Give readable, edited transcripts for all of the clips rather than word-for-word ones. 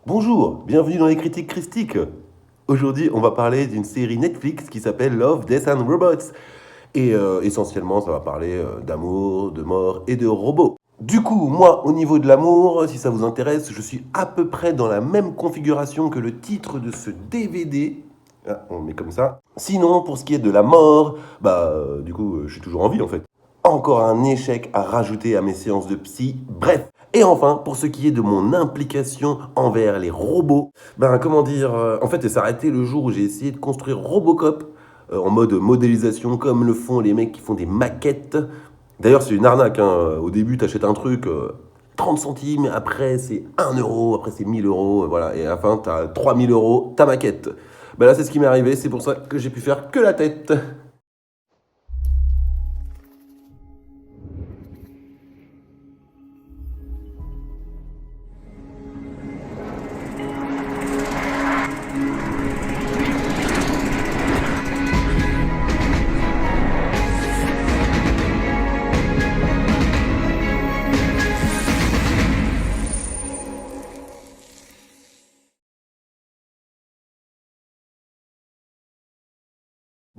Bonjour, bienvenue dans les critiques christiques. Aujourd'hui, on va parler d'une série Netflix qui s'appelle Love, Death and Robots. Et essentiellement, ça va parler d'amour, de mort et de robots. Du coup, moi, au niveau de l'amour, si ça vous intéresse, je suis à peu près dans la même configuration que le titre de ce DVD. Ah, on le met comme ça. Sinon, pour ce qui est de la mort, je suis toujours en vie en fait. Encore un échec à rajouter à mes séances de psy. Bref. Et enfin, pour ce qui est de mon implication envers les robots, en fait, ça s'est arrêté le jour où j'ai essayé de construire Robocop en mode modélisation, comme le font les mecs qui font des maquettes. D'ailleurs, c'est une arnaque, hein. Au début, t'achètes un truc, 30 centimes, après c'est 1 euro, après c'est 1000 euros, voilà. Et à la fin, t'as 3000 euros, ta maquette. Là, c'est ce qui m'est arrivé, c'est pour ça que j'ai pu faire que la tête.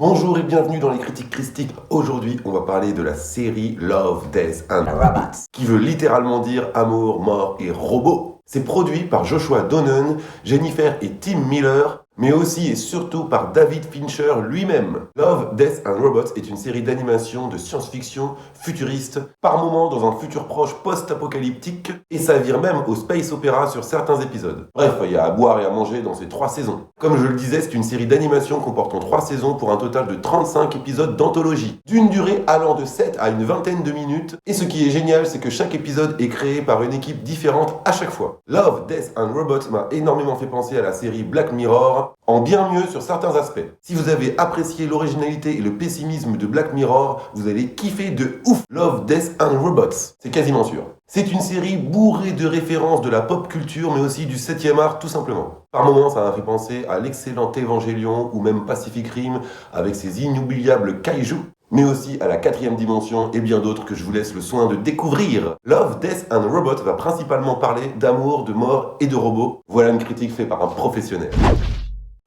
Bonjour et bienvenue dans les critiques christiques. Aujourd'hui, on va parler de la série Love, Death and Robots, qui veut littéralement dire amour, mort et robots. C'est produit par Joshua Donen, Jennifer et Tim Miller, mais aussi et surtout par David Fincher lui-même. Love, Death and Robots est une série d'animation de science-fiction futuriste, par moments dans un futur proche post-apocalyptique, et ça vire même au space opéra sur certains épisodes. Bref, il y a à boire et à manger dans ces 3 saisons. Comme je le disais, c'est une série d'animation comportant 3 saisons pour un total de 35 épisodes d'anthologie, d'une durée allant de 7 à une vingtaine de minutes, et ce qui est génial, c'est que chaque épisode est créé par une équipe différente à chaque fois. Love, Death and Robots m'a énormément fait penser à la série Black Mirror, en bien mieux sur certains aspects. Si vous avez apprécié l'originalité et le pessimisme de Black Mirror, vous allez kiffer de ouf Love, Death and Robots. C'est quasiment sûr. C'est une série bourrée de références de la pop culture, mais aussi du 7e art tout simplement. Par moments, ça m'a fait penser à l'excellent Evangelion ou même Pacific Rim avec ses inoubliables kaiju, mais aussi à la 4e dimension et bien d'autres que je vous laisse le soin de découvrir. Love, Death and Robots va principalement parler d'amour, de mort et de robots. Voilà une critique faite par un professionnel.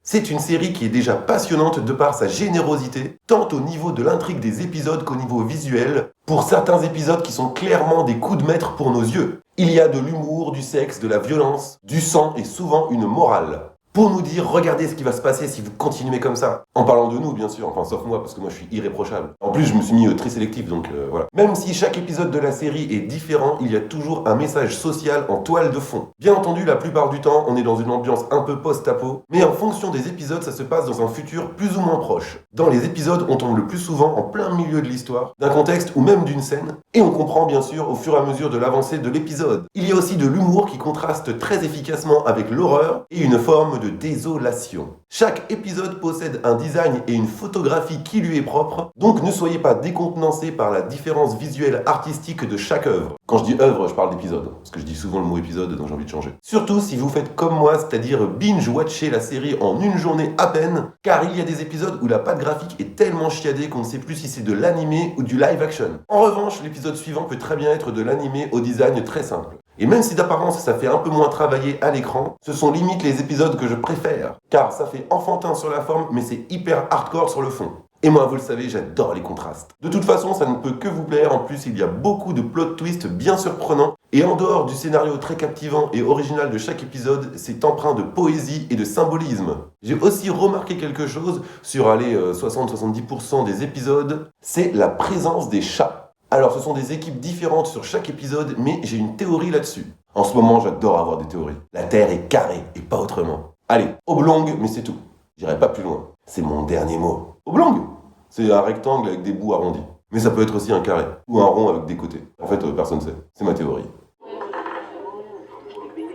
C'est une série qui est déjà passionnante de par sa générosité, tant au niveau de l'intrigue des épisodes qu'au niveau visuel, pour certains épisodes qui sont clairement des coups de maître pour nos yeux. Il y a de l'humour, du sexe, de la violence, du sang et souvent une morale. Pour nous dire, regardez ce qui va se passer si vous continuez comme ça. En parlant de nous, bien sûr, enfin sauf moi, parce que moi je suis irréprochable. En plus, je me suis mis très sélectif, donc voilà. Même si chaque épisode de la série est différent, il y a toujours un message social en toile de fond. Bien entendu, la plupart du temps, on est dans une ambiance un peu post-apo, mais en fonction des épisodes, ça se passe dans un futur plus ou moins proche. Dans les épisodes, on tombe le plus souvent en plein milieu de l'histoire, d'un contexte ou même d'une scène, et on comprend bien sûr au fur et à mesure de l'avancée de l'épisode. Il y a aussi de l'humour qui contraste très efficacement avec l'horreur et une forme de désolation. Chaque épisode possède un design et une photographie qui lui est propre, donc ne soyez pas décontenancés par la différence visuelle artistique de chaque œuvre. Quand je dis œuvre, je parle d'épisode, parce que je dis souvent le mot épisode, donc j'ai envie de changer. Surtout si vous faites comme moi, c'est-à-dire binge-watcher la série en une journée à peine, car il y a des épisodes où la patte graphique est tellement chiadée qu'on ne sait plus si c'est de l'animé ou du live action. En revanche, l'épisode suivant peut très bien être de l'animé au design très simple. Et même si d'apparence ça fait un peu moins travailler à l'écran, ce sont limite les épisodes que je préfère, car ça fait enfantin sur la forme, mais c'est hyper hardcore sur le fond. Et moi, vous le savez, j'adore les contrastes. De toute façon, ça ne peut que vous plaire, en plus il y a beaucoup de plot twists bien surprenants, et en dehors du scénario très captivant et original de chaque épisode, c'est empreint de poésie et de symbolisme. J'ai aussi remarqué quelque chose sur 60-70% des épisodes, c'est la présence des chats. Alors, ce sont des équipes différentes sur chaque épisode, mais j'ai une théorie là-dessus. En ce moment, j'adore avoir des théories. La Terre est carrée, et pas autrement. Allez, oblongue, mais c'est tout. J'irai pas plus loin. C'est mon dernier mot. Oblongue, c'est un rectangle avec des bouts arrondis. Mais ça peut être aussi un carré, ou un rond avec des côtés. En fait, personne ne sait. C'est ma théorie.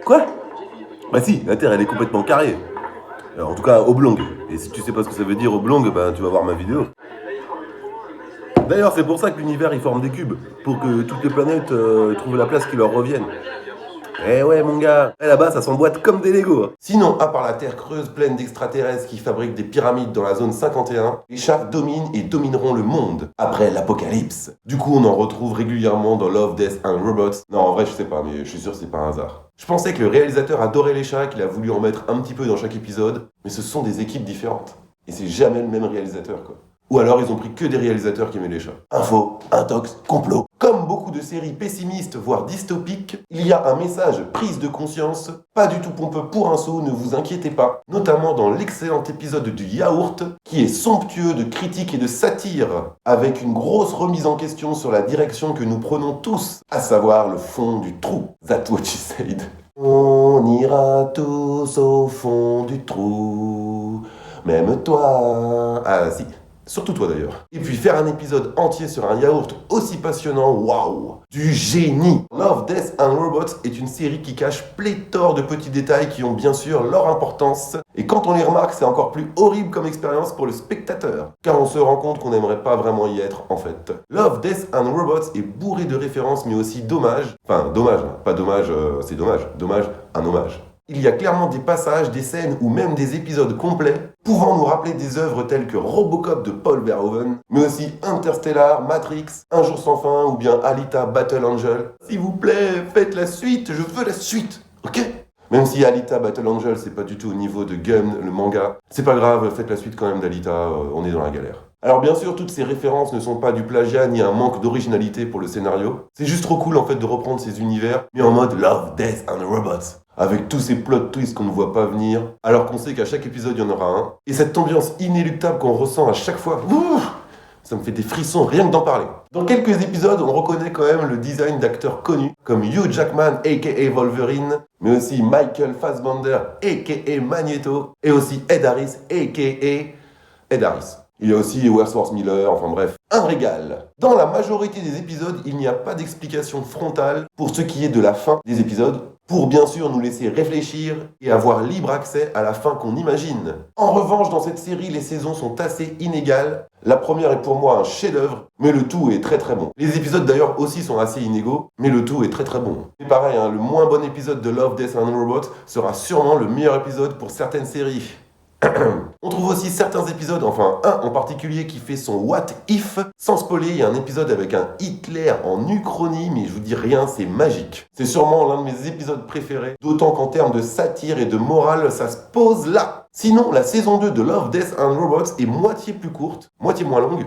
Quoi ? Bah si, la Terre, elle est complètement carrée. Alors, en tout cas, oblongue. Et si tu sais pas ce que ça veut dire oblongue, tu vas voir ma vidéo. D'ailleurs, c'est pour ça que l'univers il forme des cubes, pour que toutes les planètes trouvent la place qui leur revienne. Eh ouais mon gars, là-bas ça s'emboîte comme des Legos. Sinon, à part la Terre creuse pleine d'extraterrestres qui fabriquent des pyramides dans la zone 51, les chats dominent et domineront le monde après l'apocalypse. Du coup, on en retrouve régulièrement dans Love, Death and Robots. Non, en vrai, je sais pas, mais je suis sûr que c'est pas un hasard. Je pensais que le réalisateur adorait les chats, qu'il a voulu en mettre un petit peu dans chaque épisode, mais ce sont des équipes différentes. Et c'est jamais le même réalisateur, quoi. Ou alors ils ont pris que des réalisateurs qui aimaient les chats. Info, intox, complot. Comme beaucoup de séries pessimistes, voire dystopiques, il y a un message prise de conscience, pas du tout pompeux pour un sot, ne vous inquiétez pas. Notamment dans l'excellent épisode du Yaourt, qui est somptueux de critiques et de satire, avec une grosse remise en question sur la direction que nous prenons tous, à savoir le fond du trou. That's what she said. On ira tous au fond du trou, même toi. Ah si. Surtout toi d'ailleurs. Et puis faire un épisode entier sur un yaourt aussi passionnant, waouh! Du génie! Love, Death and Robots est une série qui cache pléthore de petits détails qui ont bien sûr leur importance. Et quand on les remarque, c'est encore plus horrible comme expérience pour le spectateur. Car on se rend compte qu'on n'aimerait pas vraiment y être en fait. Love, Death and Robots est bourré de références mais aussi d'hommages. Enfin, dommage, pas dommage, c'est dommage. Dommage, un hommage. Il y a clairement des passages, des scènes ou même des épisodes complets pouvant nous rappeler des œuvres telles que Robocop de Paul Verhoeven, mais aussi Interstellar, Matrix, Un jour sans fin ou bien Alita Battle Angel. S'il vous plaît, faites la suite, je veux la suite, ok? Même si Alita Battle Angel c'est pas du tout au niveau de Gun, le manga, c'est pas grave, faites la suite quand même d'Alita, on est dans la galère. Alors bien sûr, toutes ces références ne sont pas du plagiat ni un manque d'originalité pour le scénario. C'est juste trop cool en fait de reprendre ces univers, mais en mode Love, Death and Robots. Avec tous ces plot twists qu'on ne voit pas venir, alors qu'on sait qu'à chaque épisode il y en aura un. Et cette ambiance inéluctable qu'on ressent à chaque fois, ça me fait des frissons rien que d'en parler. Dans quelques épisodes, on reconnaît quand même le design d'acteurs connus, comme Hugh Jackman aka Wolverine, mais aussi Michael Fassbender aka Magneto, et aussi Ed Harris aka Ed Harris. Il y a aussi Wordsworth Miller, enfin bref, un régal. Dans la majorité des épisodes, il n'y a pas d'explication frontale pour ce qui est de la fin des épisodes, pour bien sûr nous laisser réfléchir et avoir libre accès à la fin qu'on imagine. En revanche, dans cette série, les saisons sont assez inégales. La première est pour moi un chef-d'œuvre, mais le tout est très très bon. Les épisodes d'ailleurs aussi sont assez inégaux, mais le tout est très très bon. Et pareil, le moins bon épisode de Love, Death and Robots sera sûrement le meilleur épisode pour certaines séries. On trouve aussi certains épisodes, enfin un en particulier qui fait son What If. Sans spoiler, il y a un épisode avec un Hitler en Uchronie, mais je vous dis rien, c'est magique. C'est sûrement l'un de mes épisodes préférés, d'autant qu'en termes de satire et de morale, ça se pose là. Sinon, la saison 2 de Love, Death and Robots est moitié plus courte, moitié moins longue.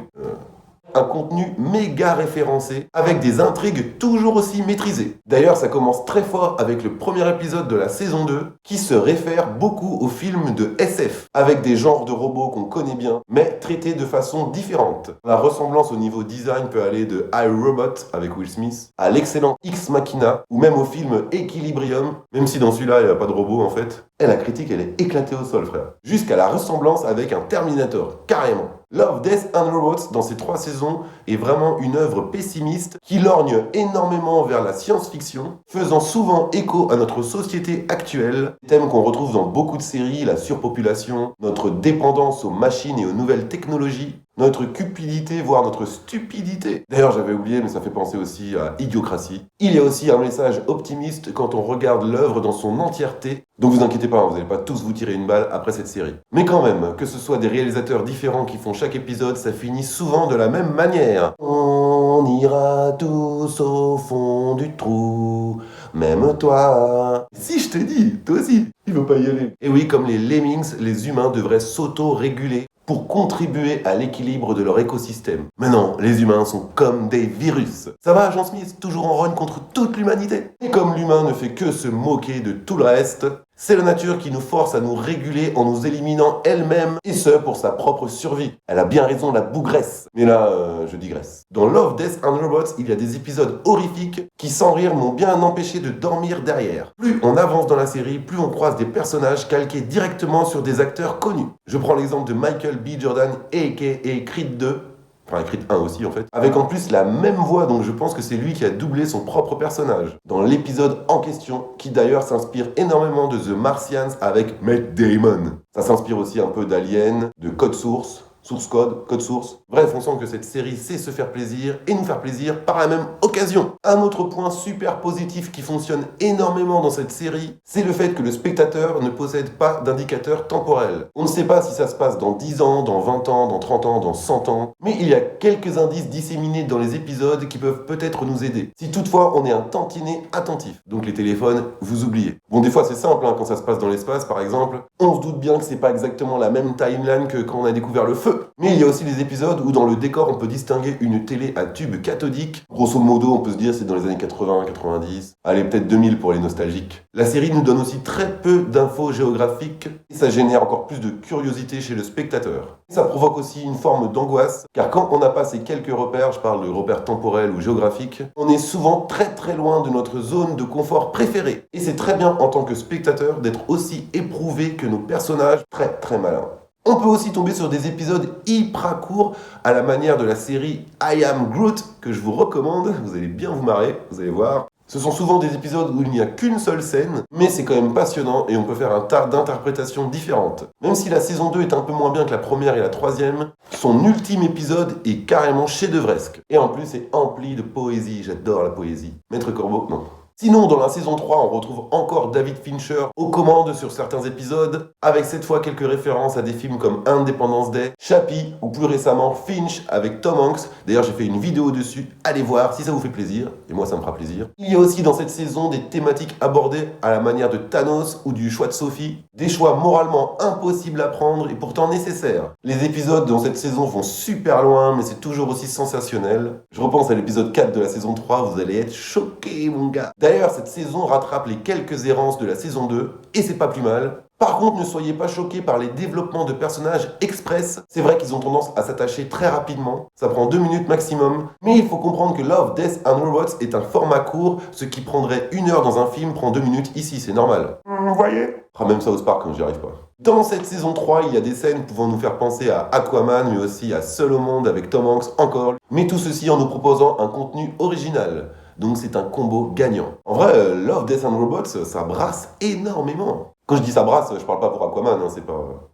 Un contenu méga référencé, avec des intrigues toujours aussi maîtrisées. D'ailleurs, ça commence très fort avec le premier épisode de la saison 2, qui se réfère beaucoup aux films de SF, avec des genres de robots qu'on connaît bien, mais traités de façon différente. La ressemblance au niveau design peut aller de iRobot, avec Will Smith, à l'excellent Ex Machina, ou même au film Equilibrium, même si dans celui-là, il n'y a pas de robot en fait. Et la critique, elle est éclatée au sol, frère. Jusqu'à la ressemblance avec un Terminator, carrément. Love, Death and Robots, dans ces 3 saisons, est vraiment une œuvre pessimiste qui lorgne énormément vers la science-fiction, faisant souvent écho à notre société actuelle, thème qu'on retrouve dans beaucoup de séries, la surpopulation, notre dépendance aux machines et aux nouvelles technologies, notre cupidité, voire notre stupidité. D'ailleurs, j'avais oublié, mais ça fait penser aussi à Idiocratie. Il y a aussi un message optimiste quand on regarde l'œuvre dans son entièreté. Donc vous inquiétez pas, vous n'allez pas tous vous tirer une balle après cette série. Mais quand même, que ce soit des réalisateurs différents qui font chaque épisode, ça finit souvent de la même manière. On ira tous au fond du trou, même toi. Si je te dis, toi aussi, il veut pas y aller. Et oui, comme les lemmings, les humains devraient s'auto-réguler pour contribuer à l'équilibre de leur écosystème. Mais non, les humains sont comme des virus. Ça va, Agent Smith, toujours en run contre toute l'humanité. Et comme l'humain ne fait que se moquer de tout le reste, c'est la nature qui nous force à nous réguler en nous éliminant elle-même, et ce pour sa propre survie. Elle a bien raison, la bougresse. Mais là, je digresse. Dans Love, Death and Robots, il y a des épisodes horrifiques qui, sans rire, m'ont bien empêché de dormir derrière. Plus on avance dans la série, plus on croise des personnages calqués directement sur des acteurs connus. Je prends l'exemple de Michael B. Jordan, a.k.a. Creed 2, enfin Creed 1 aussi en fait, avec en plus la même voix, donc je pense que c'est lui qui a doublé son propre personnage dans l'épisode en question, qui d'ailleurs s'inspire énormément de The Martians avec Matt Damon. Ça s'inspire aussi un peu d'Alien, de Code Source, source code, code source. Bref, on sent que cette série sait se faire plaisir et nous faire plaisir par la même occasion. Un autre point super positif qui fonctionne énormément dans cette série, c'est le fait que le spectateur ne possède pas d'indicateur temporel. On ne sait pas si ça se passe dans 10 ans, dans 20 ans, dans 30 ans, dans 100 ans, mais il y a quelques indices disséminés dans les épisodes qui peuvent peut-être nous aider. Si toutefois on est un tantinet attentif. Donc les téléphones, vous oubliez. Bon, des fois c'est simple, quand ça se passe dans l'espace par exemple, on se doute bien que c'est pas exactement la même timeline que quand on a découvert le feu. Mais il y a aussi des épisodes où dans le décor on peut distinguer une télé à tube cathodique. Grosso modo, on peut se dire c'est dans les années 80, 90, allez peut-être 2000 pour les nostalgiques. La série nous donne aussi très peu d'infos géographiques et ça génère encore plus de curiosité chez le spectateur. Ça provoque aussi une forme d'angoisse, car quand on n'a pas ces quelques repères, je parle de repères temporels ou géographiques, on est souvent très très loin de notre zone de confort préférée. Et c'est très bien en tant que spectateur d'être aussi éprouvé que nos personnages très très malins. On peut aussi tomber sur des épisodes hyper courts à la manière de la série I Am Groot que je vous recommande, vous allez bien vous marrer, vous allez voir. Ce sont souvent des épisodes où il n'y a qu'une seule scène, mais c'est quand même passionnant et on peut faire un tas d'interprétations différentes. Même si la saison 2 est un peu moins bien que la première et la troisième, son ultime épisode est carrément chef-d'œuvresque. Et en plus, c'est empli de poésie, j'adore la poésie. Maître Corbeau, non. Sinon, dans la saison 3, on retrouve encore David Fincher aux commandes sur certains épisodes, avec cette fois quelques références à des films comme Independence Day, Chappie, ou plus récemment Finch avec Tom Hanks. D'ailleurs, j'ai fait une vidéo dessus, allez voir si ça vous fait plaisir, et moi ça me fera plaisir. Il y a aussi dans cette saison des thématiques abordées à la manière de Thanos ou du choix de Sophie, des choix moralement impossibles à prendre et pourtant nécessaires. Les épisodes dans cette saison vont super loin, mais c'est toujours aussi sensationnel. Je repense à l'épisode 4 de la saison 3, vous allez être choqués mon gars. D'ailleurs, cette saison rattrape les quelques errances de la saison 2, et c'est pas plus mal. Par contre, ne soyez pas choqués par les développements de personnages express. C'est vrai qu'ils ont tendance à s'attacher très rapidement, ça prend 2 minutes maximum, mais il faut comprendre que Love, Death and Robots est un format court, ce qui prendrait 1 heure dans un film prend 2 minutes ici, c'est normal. Vous voyez ? Même South Park quand j'y arrive pas. Dans cette saison 3, il y a des scènes pouvant nous faire penser à Aquaman, mais aussi à Seul au monde avec Tom Hanks encore, mais tout ceci en nous proposant un contenu original. Donc c'est un combo gagnant. En vrai, Love, Death and Robots, ça brasse énormément. Quand je dis ça brasse, je parle pas pour Aquaman, c'est pas...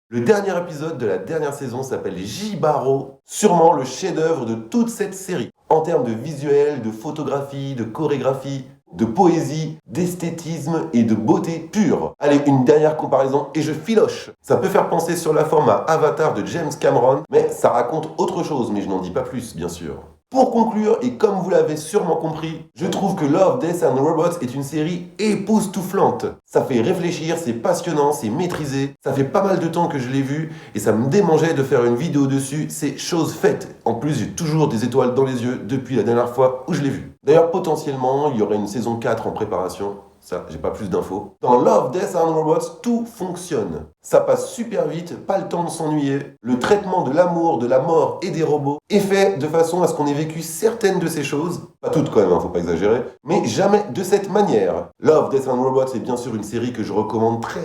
Le dernier épisode de la dernière saison s'appelle Jibaro, sûrement le chef-d'œuvre de toute cette série. En termes de visuel, de photographie, de chorégraphie, de poésie, d'esthétisme et de beauté pure. Allez, une dernière comparaison et je filoche. Ça peut faire penser sur la forme à Avatar de James Cameron, mais ça raconte autre chose, mais je n'en dis pas plus, bien sûr. Pour conclure, et comme vous l'avez sûrement compris, je trouve que Love, Death and Robots est une série époustouflante. Ça fait réfléchir, c'est passionnant, c'est maîtrisé. Ça fait pas mal de temps que je l'ai vu et ça me démangeait de faire une vidéo dessus, c'est chose faite. En plus, j'ai toujours des étoiles dans les yeux depuis la dernière fois où je l'ai vu. D'ailleurs, potentiellement, il y aurait une saison 4 en préparation. Ça, j'ai pas plus d'infos. Dans Love, Death and Robots, tout fonctionne. Ça passe super vite, pas le temps de s'ennuyer. Le traitement de l'amour, de la mort et des robots est fait de façon à ce qu'on ait vécu certaines de ces choses. Pas toutes quand même, faut pas exagérer. Mais jamais de cette manière. Love, Death and Robots est bien sûr une série que je recommande très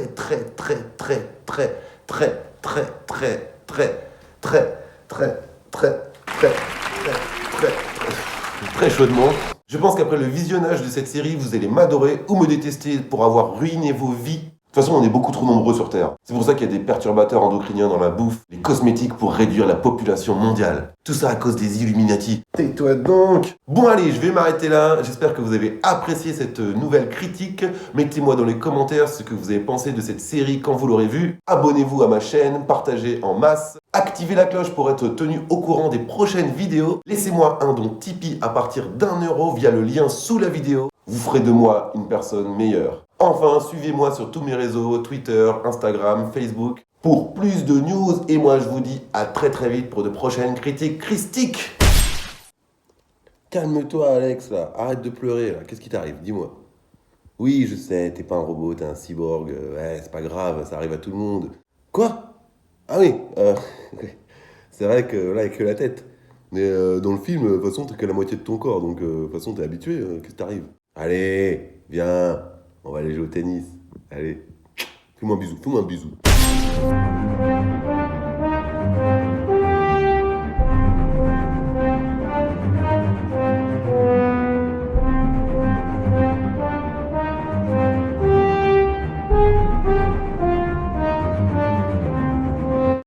chaudement. Je pense qu'après le visionnage de cette série, vous allez m'adorer ou me détester pour avoir ruiné vos vies. De toute façon, on est beaucoup trop nombreux sur Terre. C'est pour ça qu'il y a des perturbateurs endocriniens dans la bouffe, les cosmétiques pour réduire la population mondiale. Tout ça à cause des Illuminati. Tais-toi donc. Bon allez, je vais m'arrêter là. J'espère que vous avez apprécié cette nouvelle critique. Mettez-moi dans les commentaires ce que vous avez pensé de cette série quand vous l'aurez vue. Abonnez-vous à ma chaîne, partagez en masse. Activez la cloche pour être tenu au courant des prochaines vidéos. Laissez-moi un don Tipeee à partir d'1 € via le lien sous la vidéo. Vous ferez de moi une personne meilleure. Enfin, suivez-moi sur tous mes réseaux, Twitter, Instagram, Facebook, pour plus de news. Et moi, je vous dis à très vite pour de prochaines critiques christiques. Calme-toi, Alex, là. Arrête de pleurer, là. Qu'est-ce qui t'arrive? Dis-moi. Oui, je sais, t'es pas un robot, t'es un cyborg. Ouais, c'est pas grave, ça arrive à tout le monde. Quoi? Ah oui, c'est vrai que là, il n'y a que la tête. Mais dans le film, de toute façon, t'as que la moitié de ton corps. Donc, de toute façon, t'es habitué. Qu'est-ce qui t'arrive? Allez, viens. On va aller jouer au tennis. Allez, fais-moi un bisou, fais-moi un bisou.